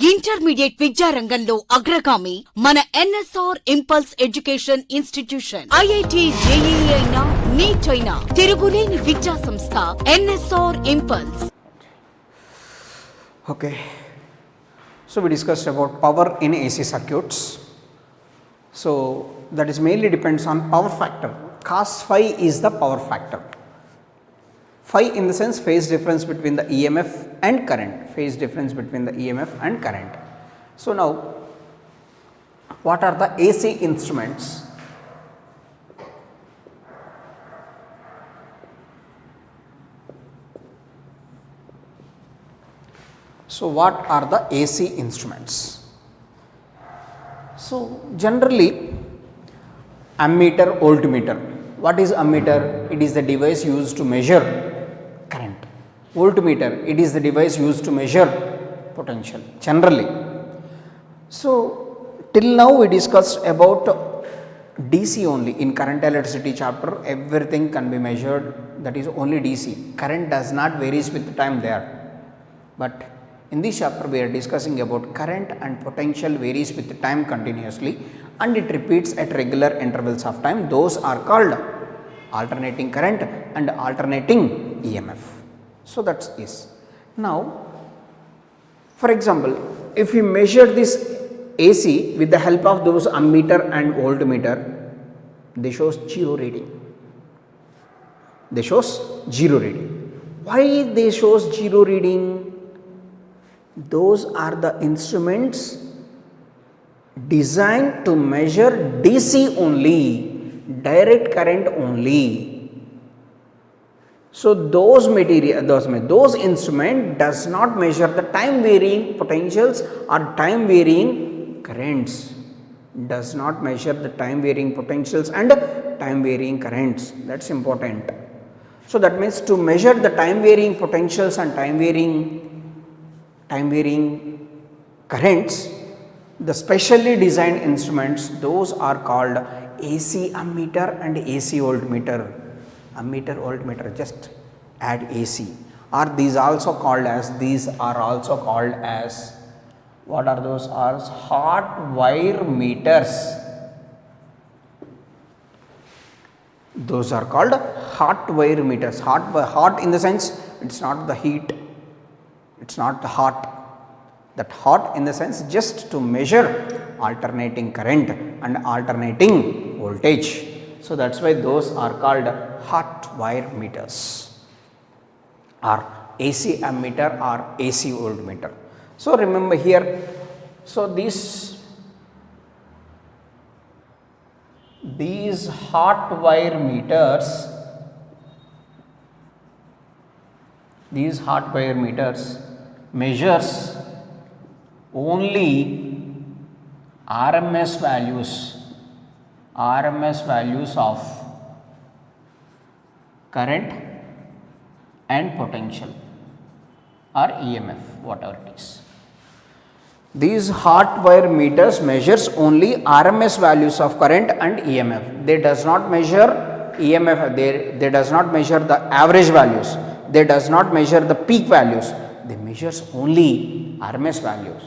Intermediate విద్యారంగంలో అగ్రగామి మన NSR impulse education institution. IIT JEE అయినా నీట్ అయినా తిరుగులేని విద్యా సంస్థ NSR impulse. Okay, so we discussed about power in AC circuits. So that is mainly depends on power factor. Cos phi is the power factor. Phi in the sense phase difference between the EMF and current, phase difference between the EMF and current. So now what are the AC instruments? So what are the AC instruments? So generally ammeter, voltmeter. What is ammeter? It is the device used to measure current. Voltmeter, it is the device used to measure potential generally. So till now we discussed about DC only. In current electricity chapter everything can be measured, that is only DC. Current does not varies with the time there, but in this chapter we are discussing about current and potential varies with the time continuously and it repeats at regular intervals of time. Those are called alternating current and alternating EMF. So that's this. Now for example, if we measure this AC with the help of those ammeter and voltmeter, they shows zero reading. They shows zero reading. Why they shows zero reading? Those are the instruments designed to measure DC only, direct current only. So those instrument does not measure the time varying potentials or time varying currents, does not measure the time varying potentials and time varying currents. That's important. So that means to measure the time varying potentials and time varying currents, the specially designed instruments, those are called AC ammeter and AC voltmeter. Ammeter, voltmeter, just add AC. Or these are also called as what are those? Are hot wire meters. Those are called hot wire meters. Hot in the sense it's not the heat, it's not the hot, that hot in the sense just to measure alternating current and alternating voltage. So that's why those are called hot wire meters or AC ammeter or AC voltmeter. So remember here, so these hot wire meters, these hot wire meters measures only RMS values of current and potential or EMF, whatever it is. These hot wire meters measures only RMS values of current and EMF. They does not measure EMF, they does not measure the average values, they does not measure the peak values, they measures only RMS values.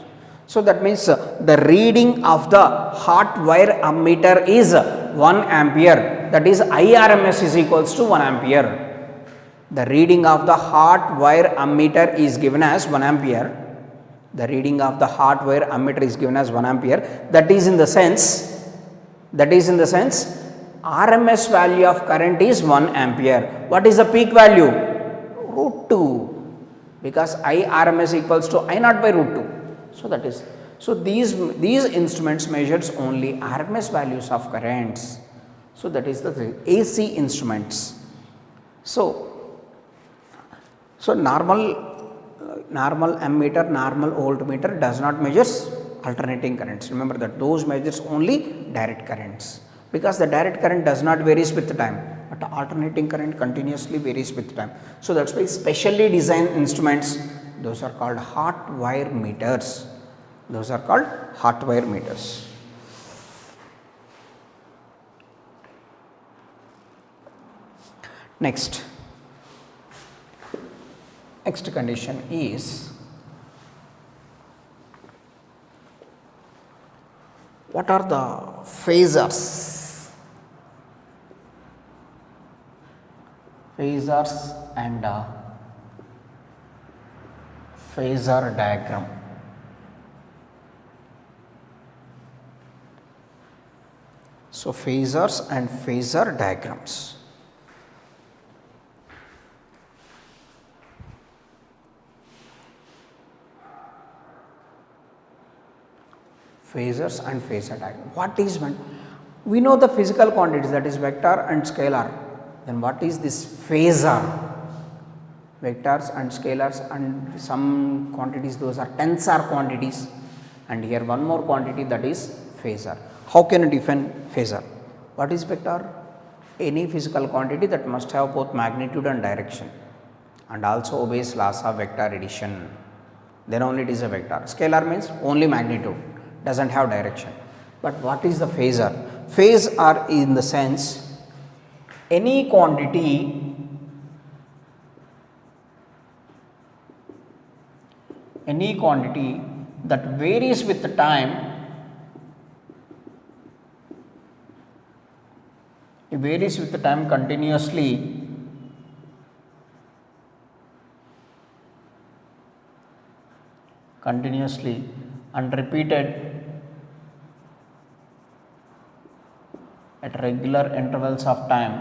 So that means the reading of the hot wire ammeter is 1 ampere, that is IRMS is equals to 1 ampere. The reading of the hot wire ammeter is given as 1 ampere. The reading of the hot wire ammeter is given as 1 ampere. That is in the sense RMS value of current is 1 ampere. What is the peak value? Root 2, because IRMS equals to I naught by root 2. So that is, so these instruments measures only RMS values of currents. So that is the AC instruments. So normal ammeter, normal voltmeter does not measures alternating currents. Remember that those measures only direct currents, because the direct current does not varies with the time, but alternating current continuously varies with time. So that's why specially designed instruments, those are called hot wire meters. Those are called hot wire meters. Next condition is What are the phasors? Phasors and phasor diagram. So phasors and phasor diagrams. Phasors and phasor diagram. What is meant? We know the physical quantities, that is vector and scalar. Then what is this phasor? Vectors and scalars and some quantities, those are tensor quantities, and here one more quantity, that is phasor. How can you define phasor? What is vector? Any physical quantity that must have both magnitude and direction and also obeys laws of vector addition, then only it is a vector. Scalar means only magnitude, does not have direction. But what is the phasor? Phase are in the sense any quantity that varies with the time, continuously and repeated at regular intervals of time,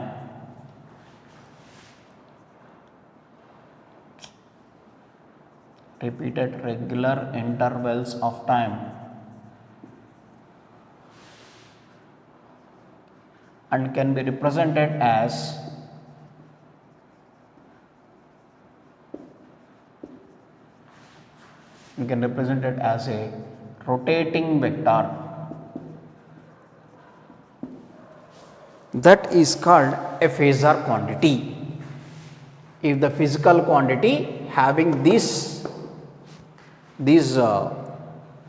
and can be represented as a rotating vector. That is called a phasor quantity. If the physical quantity having these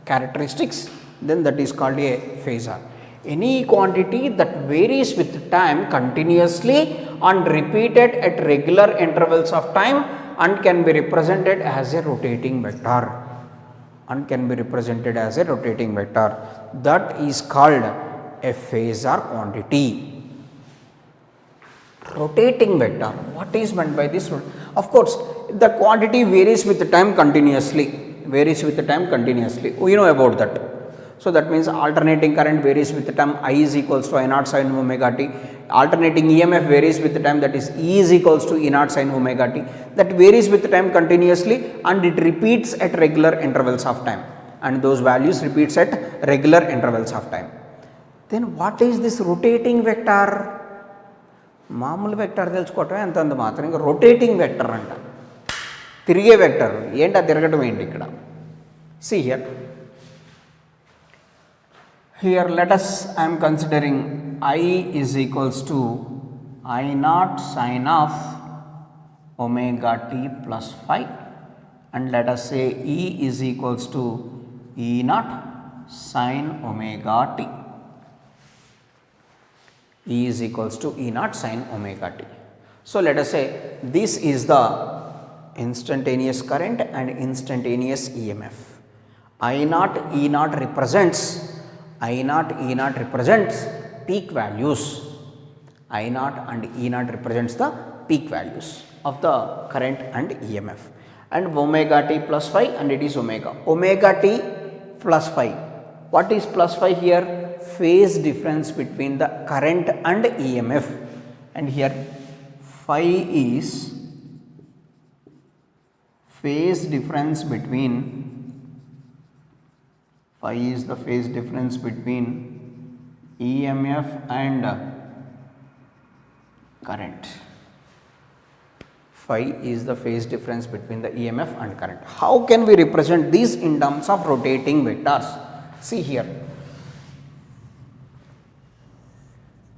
characteristics, then that is called a phasor. Any quantity that varies with time continuously and repeated at regular intervals of time and can be represented as a rotating vector. That is called a phasor quantity. Rotating vector. What is meant by this? Of course, the quantity varies with the time continuously. We know about that. So that means alternating current varies with the time, I is equals to I naught sin omega t. Alternating EMF varies with the time, that is E is equals to E naught sin omega t. That varies with the time continuously and it repeats at regular intervals of time, and those values repeats at regular intervals of time. Then what is this rotating vector? మామూలు vector తెలుసుకోవటమే అంతంత మాత్రం, ఇంకా rotating vector అంట, తిరిగే vector ఏంటి, అది తిరగటం ఏంటి ఇక్కడ. See here let us, I am considering I is equals to I naught sin of omega t plus phi, and let us say E is equals to E naught sin omega t. E is equals to E naught sin omega t. So let us say this is the instantaneous current and instantaneous EMF. I naught E naught represents peak values. I naught and E naught represents the peak values of the current and EMF, and omega t plus phi, and it is omega t plus phi. What is plus phi here? Phase difference between the current and EMF, and here phi is phase difference between EMF and current. Phi is the phase difference between the EMF and current. How can we represent these in terms of rotating vectors? See here,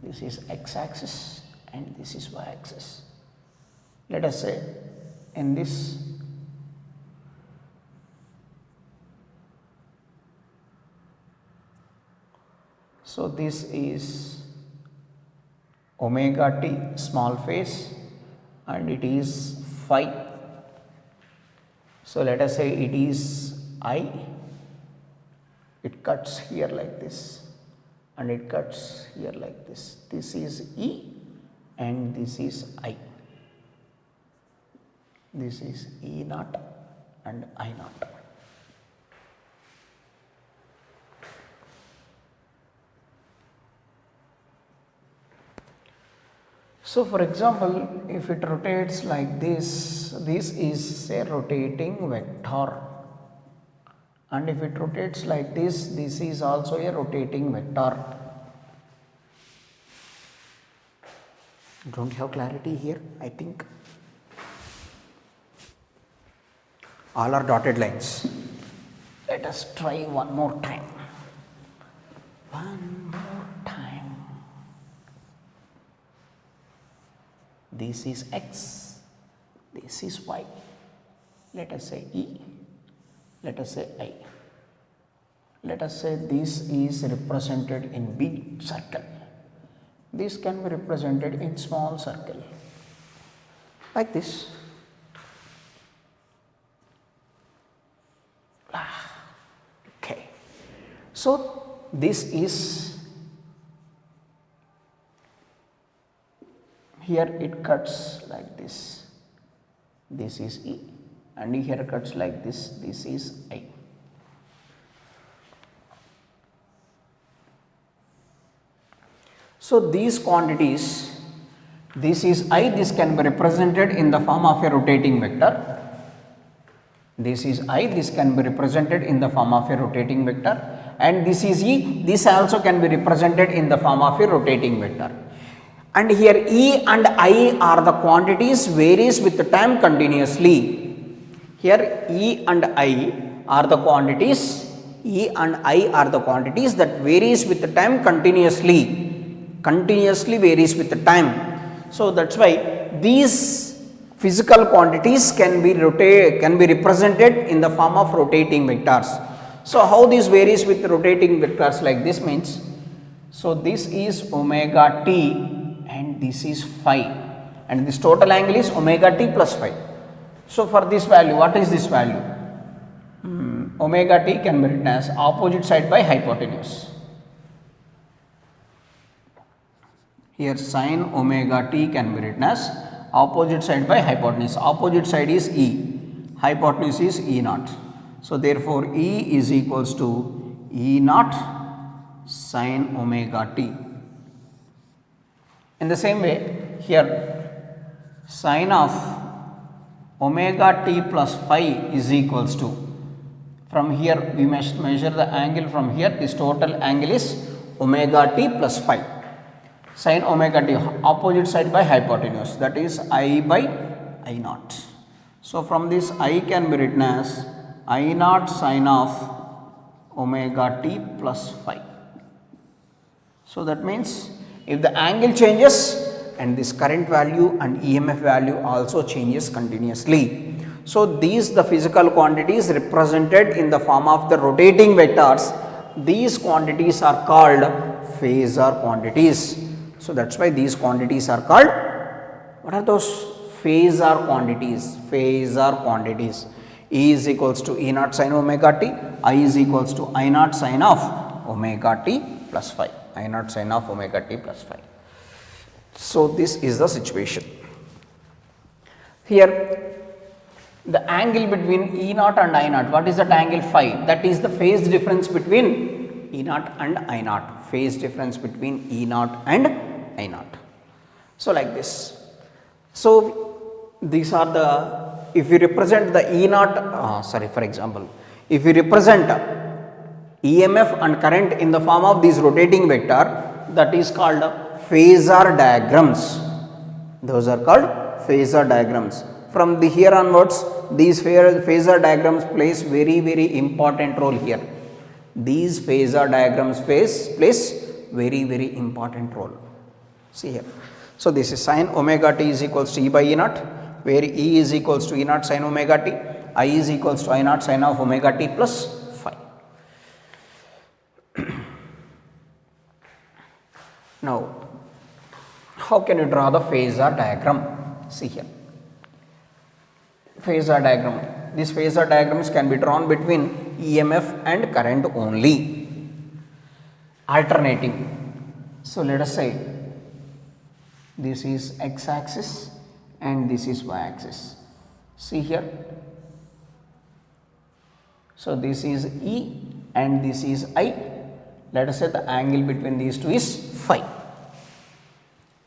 this is x axis and this is y axis. Let us say in this, so this is omega t small phase and it is phi. So let us say it is I, it cuts here like this, and it cuts here like this. This is E and this is I. This is E naught and I naught. So for example, if it rotates like this is a rotating vector, and if it rotates like this is also a rotating vector. Don't have clarity here, I think. All are dotted lines. Let us try one more time. One more time. This is X, this is Y. Let us say E, let us say I. Let us say this is represented in big circle. This can be represented in small circle, like this. Okay. So this is, here it cuts like this. This is E, and here cuts like this. This is I. So these quantities, this is I, this can be represented in the form of a rotating vector. This is I, this can be represented in the form of a rotating vector, and this is E, this also can be represented in the form of a rotating vector. And here E and I are the quantities varies with the time continuously. Here E and I are the quantities, E and I are the quantities that varies with the time continuously varies with the time. So that's why these physical quantities can be represented in the form of rotating vectors. So how this varies with rotating vectors like this means, so this is omega t and this is phi, and this total angle is omega t plus phi. So for this value, what is this value? Omega t can be written as opposite side by hypotenuse. Here sin omega t can be written as opposite side by hypotenuse. Opposite side is E, hypotenuse is E naught. So therefore E is equals to E naught sin omega t. In the same way, here sin of omega t plus phi is equals to, from here we must measure the angle from here, this total angle is omega t plus phi. Sin omega t, opposite side by hypotenuse, that is I by I naught. So from this I can be written as I naught sin of omega t plus phi. So that means if the angle changes and this current value and EMF value also changes continuously. So these the physical quantities represented in the form of the rotating vectors, these quantities are called phasor quantities. So that's why these quantities are called, what are those? Phasor quantities. Phasor quantities. E is equals to E naught sin omega t, I is equals to I naught sin of omega t plus phi. I naught sin of omega t plus phi. So this is the situation. Here the angle between E naught and I naught, what is that angle? Phi. That is the phase difference between E naught and I naught. Phase difference between E naught and I naught. So like this. So these are the, if you represent the E naught, for example, if you represent EMF and current in the form of this rotating vector, that is called phasor diagrams. Those are called phasor diagrams. From the here onwards, these phasor diagrams plays very important role here. These phasor diagrams plays very important role. See here. So this is sin omega t is equals to E by E naught, where E is equals to E naught sin omega t, I is equals to I naught sin of omega t plus phi. Now, how can you draw the phasor diagram? See here. Phasor diagram. These phasor diagrams can be drawn between EMF and current only. alternating. So let us say this is x axis and this is y axis. See here. So this is E and this is I. Let us say the angle between these two is phi.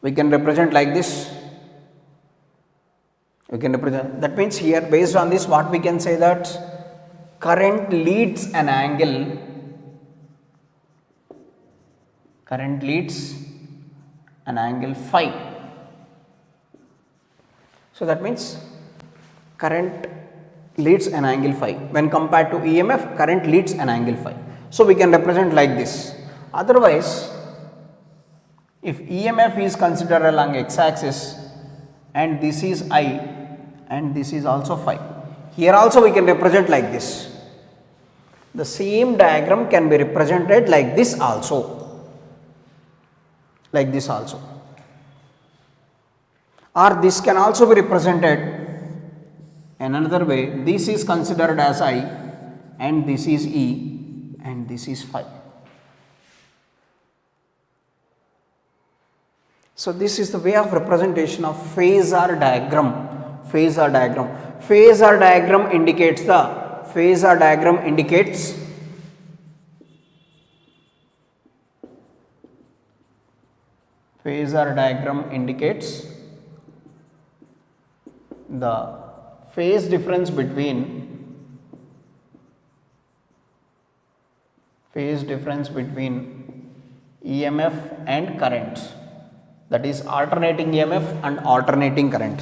We can represent like this. We can represent, that means here based on this what we can say that current leads an angle, phi. So that means current leads an angle phi. When compared to EMF, current leads an angle phi. So we can represent like this. Otherwise, if EMF is considered along x axis and this is I and this is also phi, here also we can represent like this. The same diagram can be represented like this also, or this can also be represented in another way. This is considered as I and this is E and this is phi. So this is the way of representation of phasor diagram. Phasor diagram indicates the phase difference between EMF and current, that is alternating EMF and alternating current.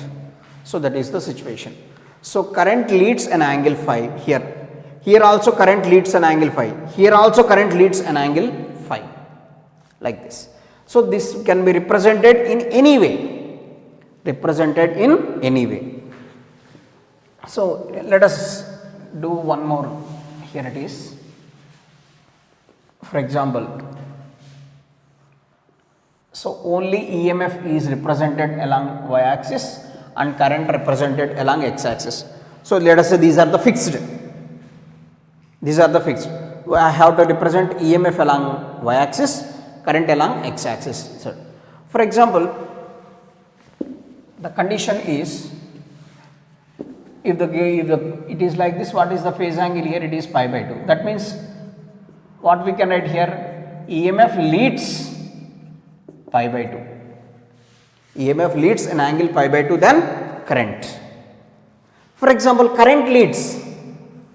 So that is the situation. So current leads an angle phi here. Here also current leads an angle phi. Here also current leads an angle phi, like this. So this can be represented in any way. So let us do one more. Here it is. For example, so only EMF is represented along y axis and current represented along x axis. So let us say these are the fixed. I have to represent EMF along y axis, current along x axis. So for example, the condition is if it is like this, what is the phase angle here? It is pi by 2. That means what we can write here, EMF leads pi by 2. EMF leads an angle pi by 2 than current. For example, current leads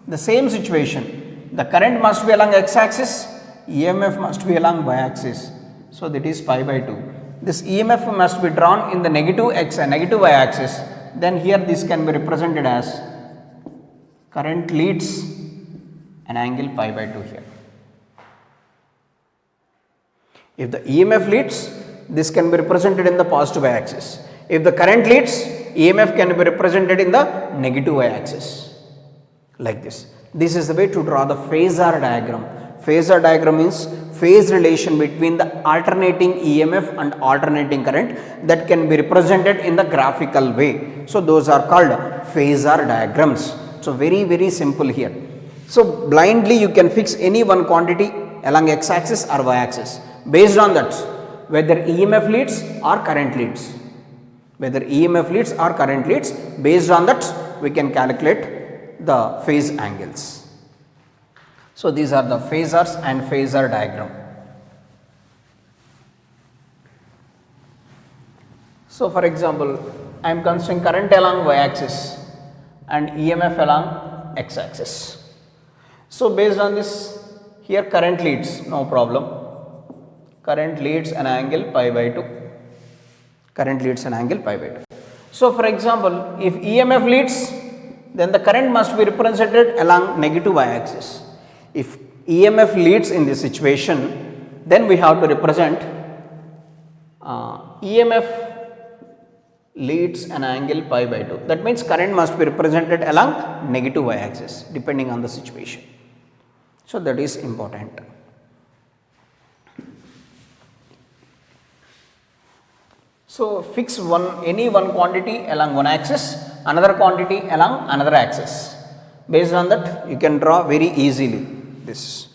the same situation. The current must be along x axis, EMF must be along y axis. So that is pi by 2. This EMF must be drawn in the negative x and negative y axis. Then here this can be represented as current leads an angle pi by 2 here. If the EMF leads, this can be represented in the positive y axis. If the current leads, EMF can be represented in the negative y axis, like this. This is the way to draw the phasor diagram. Phasor diagram means phase relation between the alternating EMF and alternating current that can be represented in the graphical way. So those are called phasor diagrams. So very simple here. So blindly you can fix any one quantity along x axis or y axis. Based on that, whether EMF leads or current leads. Based on that, we can calculate the phase angles. So these are the phasors and phasor diagram. So for example, I am considering current along y axis and EMF along x axis. So based on this, here current leads, no problem. Current leads an angle pi by 2. So for example, if EMF leads, then the current must be represented along negative y axis. If EMF leads in this situation, then we have to represent EMF leads an angle pi by 2. That means current must be represented along negative y axis depending on the situation. So that is important. So fix any one quantity along one axis, another quantity along another axis. Based on that, you can draw very easily this.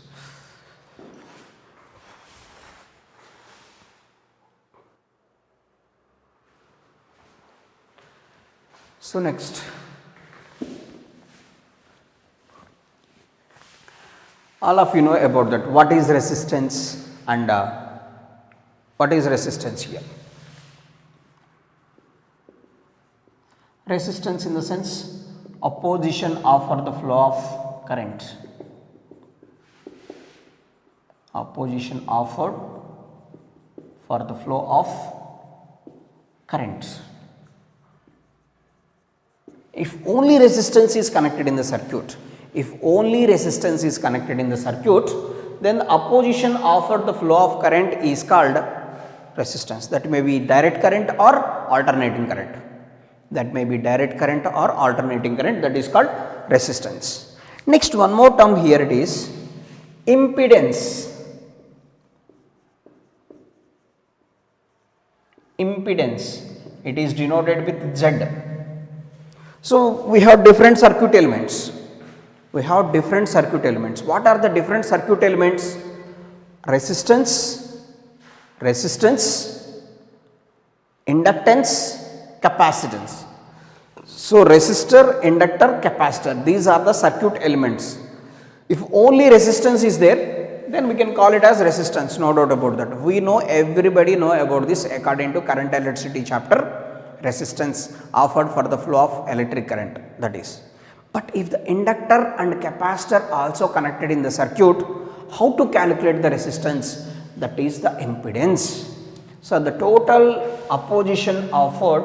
So next, all of you know about that. What is resistance and what is resistance here? Resistance in the sense opposition offer the flow of current. Opposition offered for the flow of current. If only resistance is connected in the circuit, then the opposition offered the flow of current is called resistance. That may be direct current or alternating current. That is called resistance. Next, one more term here, it is impedance. It is denoted with Z. So we have different circuit elements. What are the different circuit elements? Resistance, inductance, capacitance. So resistor, inductor, capacitor, these are the circuit elements. If only resistance is there, then we can call it as resistance, no doubt about that. Everybody know about this according to current electricity chapter. Resistance offered for the flow of electric current, that is. But if the inductor and capacitor also connected in the circuit, how to calculate the resistance? That is the impedance. So the total opposition offered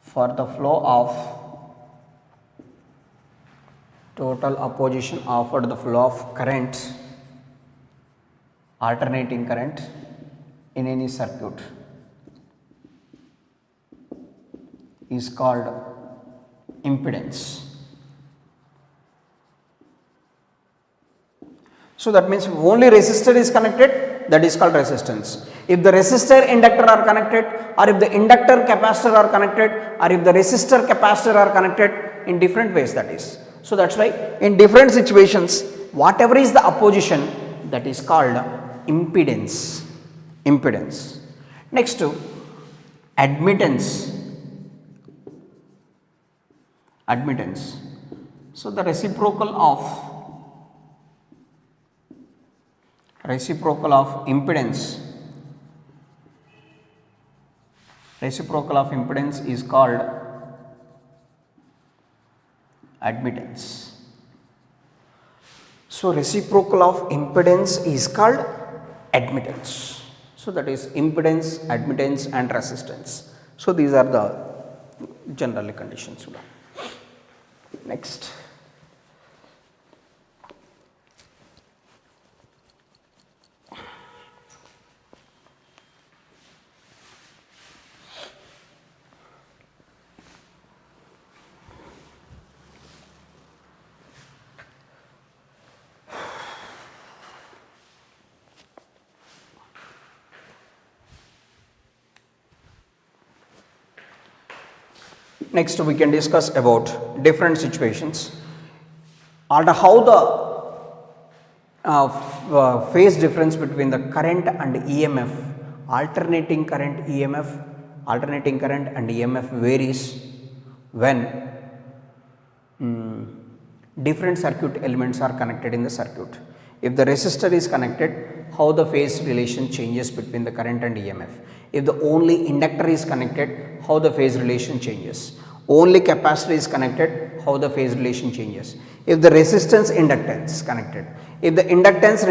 for the flow of current, alternating current in any circuit is called impedance. So that means if only resistor is connected, that is called resistance. If the resistor inductor are connected, or if the inductor capacitor are connected, or if the resistor capacitor are connected in different ways, that is. So that's why in different situations, whatever is the opposition, that is called impedance. Next to admittance. So the reciprocal of impedance is called admittance. So reciprocal of impedance is called admittance. So that is impedance, admittance and resistance. So these are the general conditions. Next. Next, we can discuss about different situations and how the phase difference between the current and EMF, alternating current and EMF varies when different circuit elements are connected in the circuit. If the resistor is connected, how the phase relation changes between the current and EMF. If the only inductor is connected, how the phase relation changes. Only capacitor is connected, how the phase relation changes. If the resistance inductance connected, if the inductance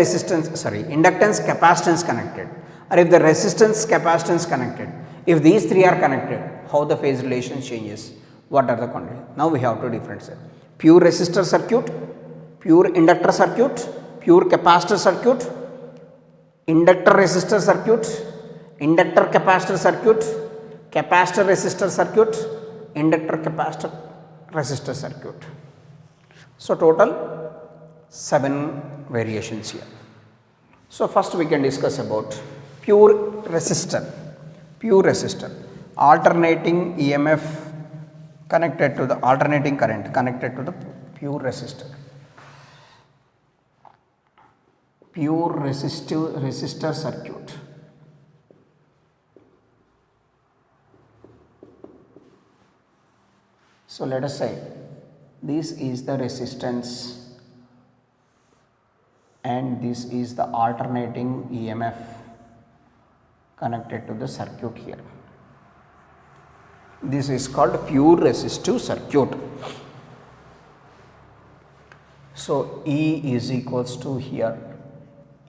capacitance connected, or if the resistance capacitance connected, if these three are connected, how the phase relation changes. What are the conditions? Now we have to differentiate pure resistor circuit, pure inductor circuit, pure capacitor circuit, inductor resistor circuit, inductor capacitor circuit, capacitor resistor circuit, inductor capacitor resistor circuit. So total 7 variations here. So first we can discuss about pure resistor, alternating EMF connected to the alternating current connected to the pure resistor. pure resistor circuit. So let us say this is the resistance and this is the alternating EMF connected to the circuit here. This is called pure resistive circuit. So E is equals to here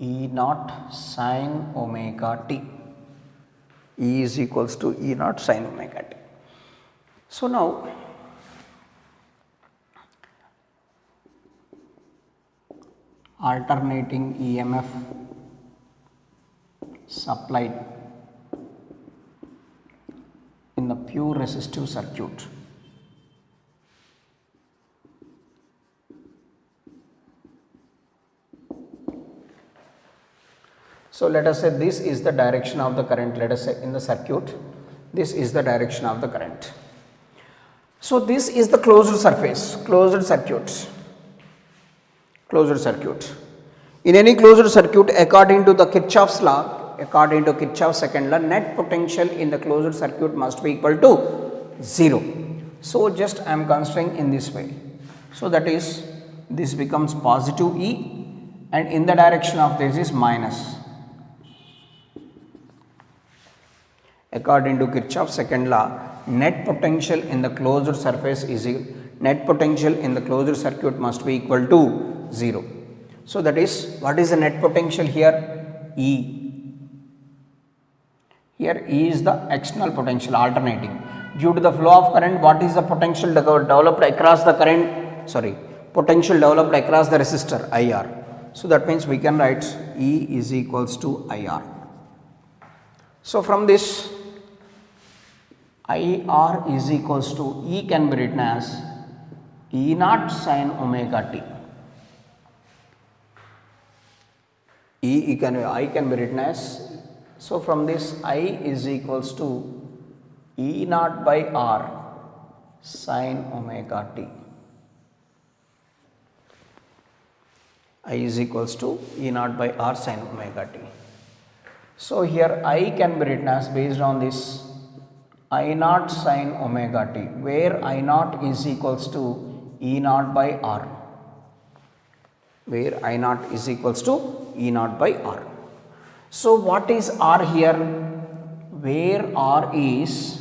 E naught sin omega t. E is equals to E naught sin omega t. So now alternating EMF supplied in the pure resistive circuit. So let us say this is the direction of the current, let us say in the circuit, this is the direction of the current. So this is the closed surface, closed circuit. Closed circuit. In any closed circuit, according to the Kirchhoff's law, according to Kirchhoff's second law, net potential in the closed circuit must be equal to 0. So just I am considering in this way. So that is, this becomes positive E and in the direction of this is minus. According to Kirchhoff's second law, net potential in the closed surface is net potential in the closed circuit must be equal to 0. So that is, what is the net potential here? E. Here E is the external potential alternating. Due to the flow of current, what is the potential developed across the current? Potential developed across the resistor IR. So that means we can write E is equals to IR. So from this, IR is equals to E can be written as E naught sin omega t. I can be written as, so from this I is equals to E naught by R sin omega t. I is equals to E naught by R sin omega t. So here I can be written as, based on this, I naught sin omega t, where I naught is equals to E naught by R, where I naught is equals to E naught by R. So what is R here? Where R is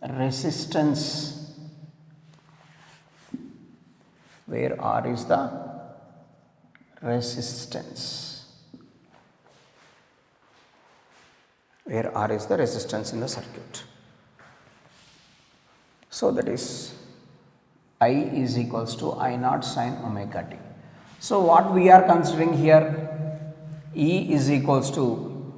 resistance, where R is the resistance, where R is the resistance in the circuit. So that is I is equals to I naught sin omega t. So what we are considering here, E is equals to,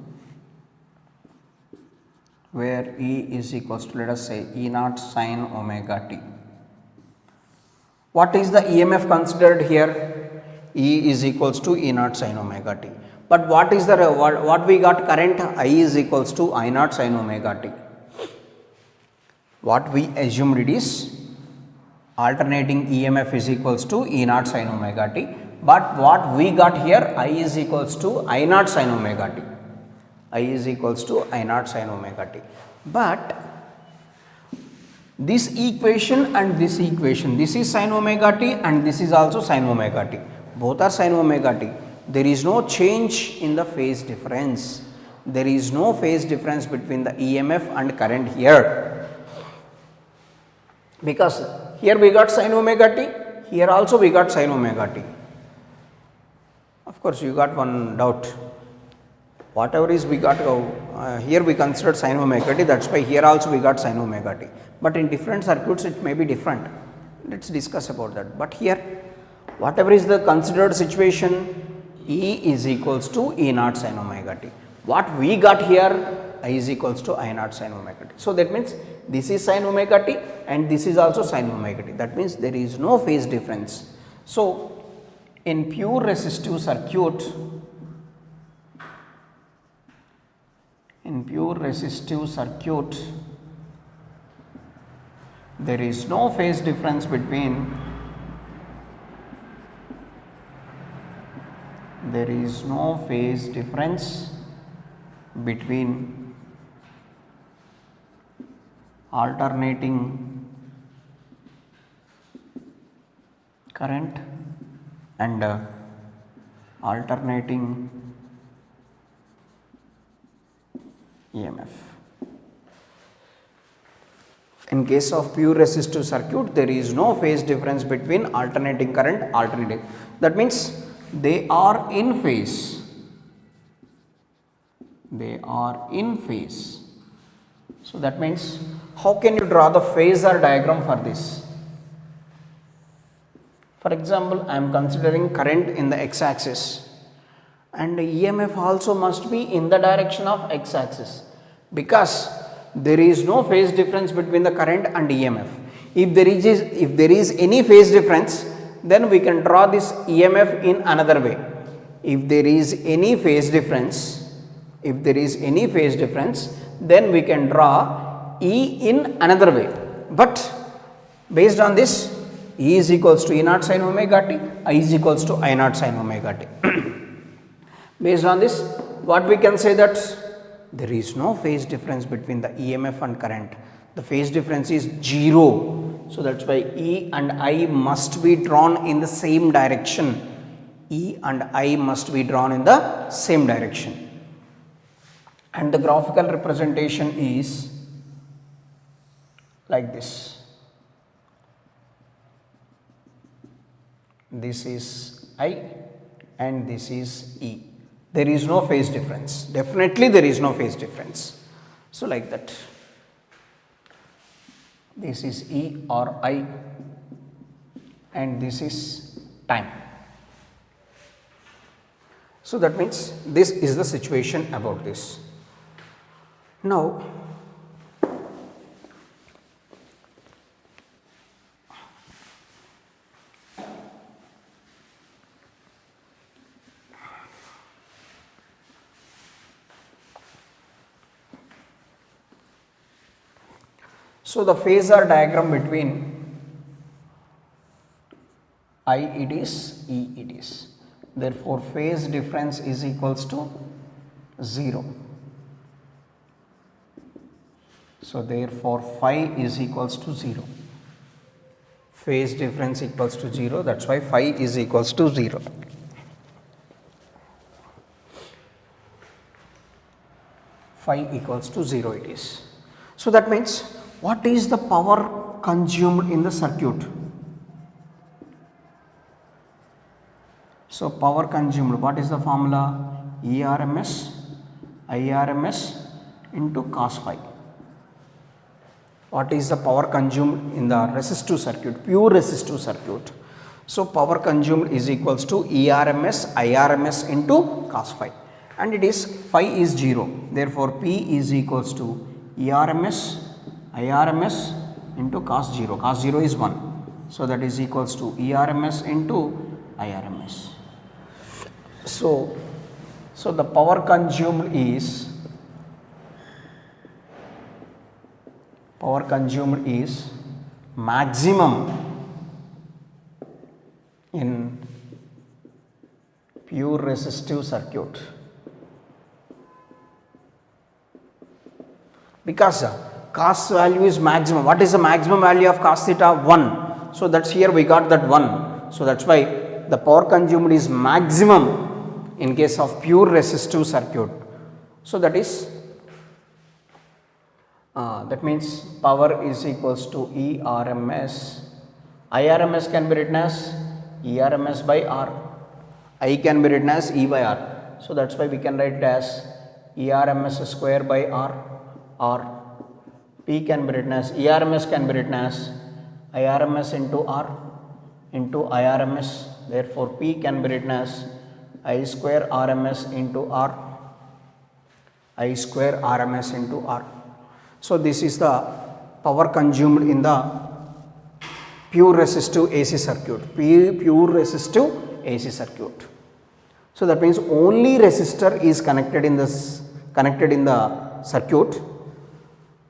where E is equals to, let us say E naught sin omega t. What is the EMF considered here? E is equals to E naught sin omega t. But what is the what we got current? I is equals to I naught sin omega t. What we assumed it is alternating EMF is equals to E naught sin omega t. But what we got here, I is equals to I naught sin omega t. I is equals to I naught sin omega t. But this equation and this equation, this is sin omega t and this is also sin omega t. Both are sin omega t. There is no change in the phase difference. There is no phase difference between the EMF and current here. Because here we got sin omega t, here also we got sin omega t. Of course, you got one doubt. Whatever is we got, here we considered sin omega t, that is why here also we got sin omega t. But in different circuits it may be different. Let us discuss about that. But here, whatever is the considered situation, E is equals to E naught sin omega t. What we got here, I is equals to I naught sin omega t. So that means this is sin omega t and this is also sin omega t. That means there is no phase difference. So in pure resistive circuit, there is no phase difference between there is no phase difference between alternating current and alternating EMF. In case of pure resistive circuit, there is no phase difference between alternating current, alternating. That means they are in phase. They are in phase. So that means how can you draw the phasor diagram for this? For example, I am considering current in the x-axis and EMF also must be in the direction of x-axis, because there is no phase difference between the current and EMF. If there is any phase difference, then we can draw this EMF in another way. If there is any phase difference, then we can draw E in another way. But based on this, E is equals to E naught sin omega t, I is equals to I naught sin omega t. Based on this, what we can say that there is no phase difference between the EMF and current. The phase difference is 0. So that's why E and I must be drawn in the same direction. E and I must be drawn in the same direction. And the graphical representation is like this. This is I and this is E. There is no phase difference. Definitely there is no phase difference. So like that. This is E or I and this is time. So that means this is the situation about this. Now so the phasor diagram between I it is, E it is. Therefore, phase difference is equals to 0. So therefore, phi is equals to 0. Phase difference equals to 0. That's why phi is equals to 0. Phi equals to 0 it is. So that means what is the power consumed in the circuit? So power consumed, what is the formula? ERMS, IRMS into cos phi. What is the power consumed in the resistive circuit, pure resistive circuit? So power consumed is equals to ERMS, IRMS into cos phi, and it is phi is 0. Therefore, P is equals to ERMS, IRMS into cos 0. Cos 0 is 1. So that is equals to ERMS into IRMS. So the power consumed is maximum in pure resistive circuit, because cos value is maximum. What is the maximum value of cos theta? 1. So that's here we got that 1. So that's why the power consumed is maximum in case of pure resistive circuit. So that is that means power is equals to ERMS. IRMS can be written as ERMS by R. I can be written as E by R. So that's why we can write it as ERMS square by R, or P can be written as ERMS can be written as IRMS into R into IRMS. Therefore, P can be written as I square RMS into R, I square RMS into R. So this is the power consumed in the pure resistive AC circuit, pure resistive AC circuit. So that means only resistor is connected in the circuit.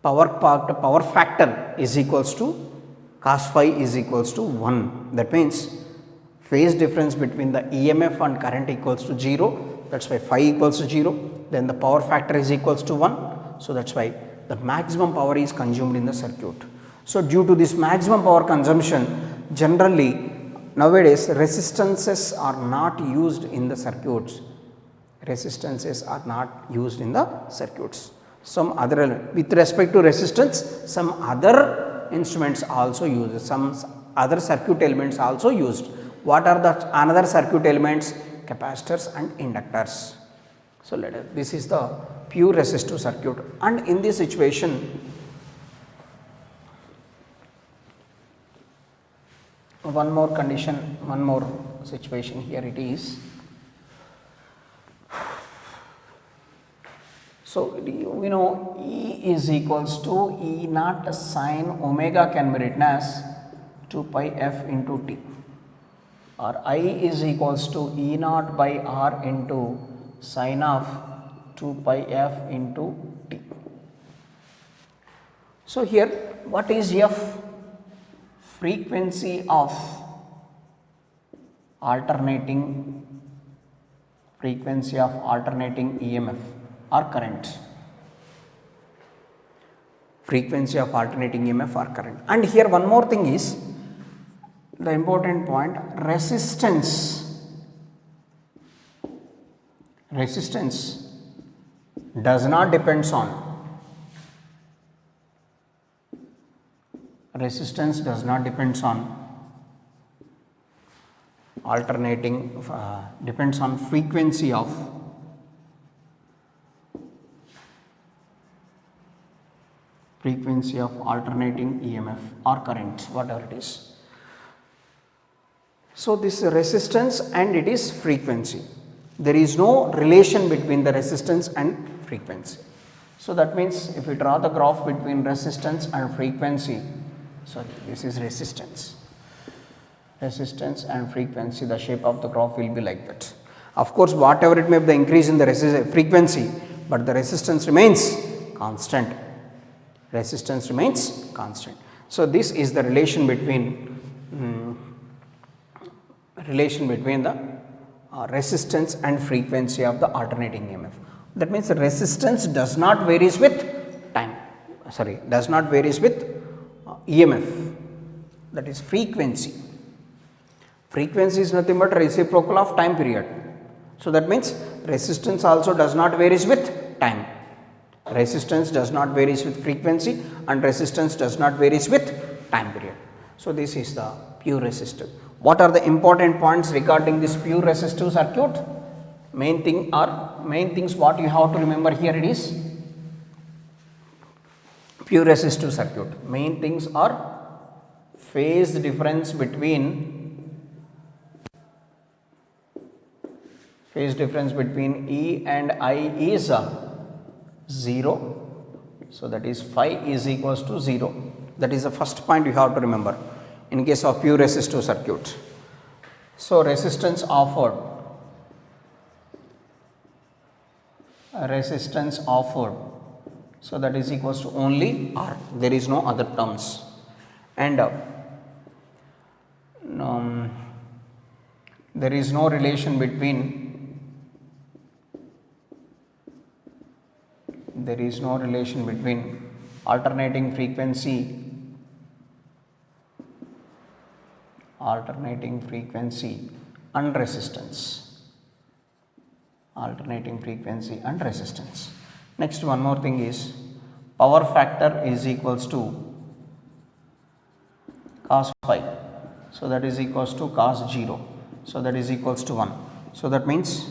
Power factor is equals to cos phi is equals to 1. That means phase difference between the EMF and current equals to 0, that is why phi equals to 0, then the power factor is equals to 1. So, that is why the maximum power is consumed in the circuit. So, due to this maximum power consumption, generally nowadays resistances are not used in the circuits. Resistances are not used in the circuits. Some other, with respect to resistance, some other instruments also used, some other circuit elements also used. What are the another circuit elements? Capacitors and inductors. So, let us, this is the pure resistive circuit, and in this situation one more condition, one more situation here it is. So, we know E is equals to E naught sin omega can be written as 2 pi f into t, or I is equals to E naught by R into sin of 2 pi f into t. So, here what is f? Frequency of alternating EMF or current. Frequency of alternating EMF or current. And here one more thing is the important point, resistance does not depends on alternating, depends on frequency of alternating EMF or current, whatever it is. So, this resistance and it is frequency. There is no relation between the resistance and frequency. So, that means if we draw the graph between resistance and frequency, sorry, this is resistance and frequency, the shape of the graph will be like that. Of course, whatever it may be the increase in the frequency, but the resistance remains constant. So, this is the relation between the resistance and frequency of the alternating EMF. That means the resistance does not varies with time, does not varies with EMF, that is frequency. Frequency is nothing but reciprocal of time period. So, that means resistance also does not varies with time. Resistance does not varies with frequency and resistance does not varies with time period. So, this is the pure resistive. What are the important points regarding this pure resistive circuit? Main things what you have to remember here, it is pure resistive circuit. Main things are phase difference between E and I is 0. So, that is phi is equals to 0. That is the first point you have to remember in case of pure resistive circuit. So, resistance offered, so that is equals to only R, there is no other terms, and there is no relation between alternating frequency and resistance. Next, one more thing is power factor is equals to cos phi. So, that is equals to cos 0. So, that is equals to 1. So, that means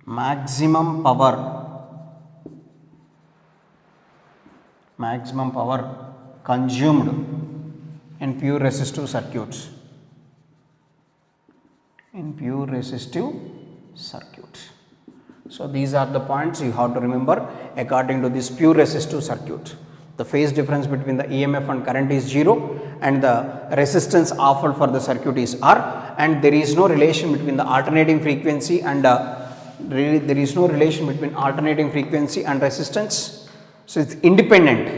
maximum power consumed in pure resistive circuits. So, these are the points you have to remember according to this pure resistive circuit. The phase difference between the EMF and current is 0 and the resistance offered for the circuit is R, and there is no relation between the alternating frequency and resistance. So, it is independent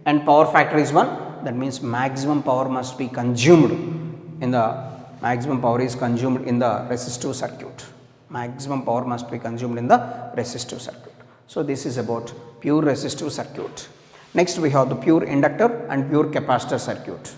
and power factor is 1, that means maximum power must be consumed in the maximum power is consumed in the resistive circuit. Maximum power must be consumed in the resistive circuit. So this is about pure resistive circuit. Next we have the pure inductor and pure capacitor circuit.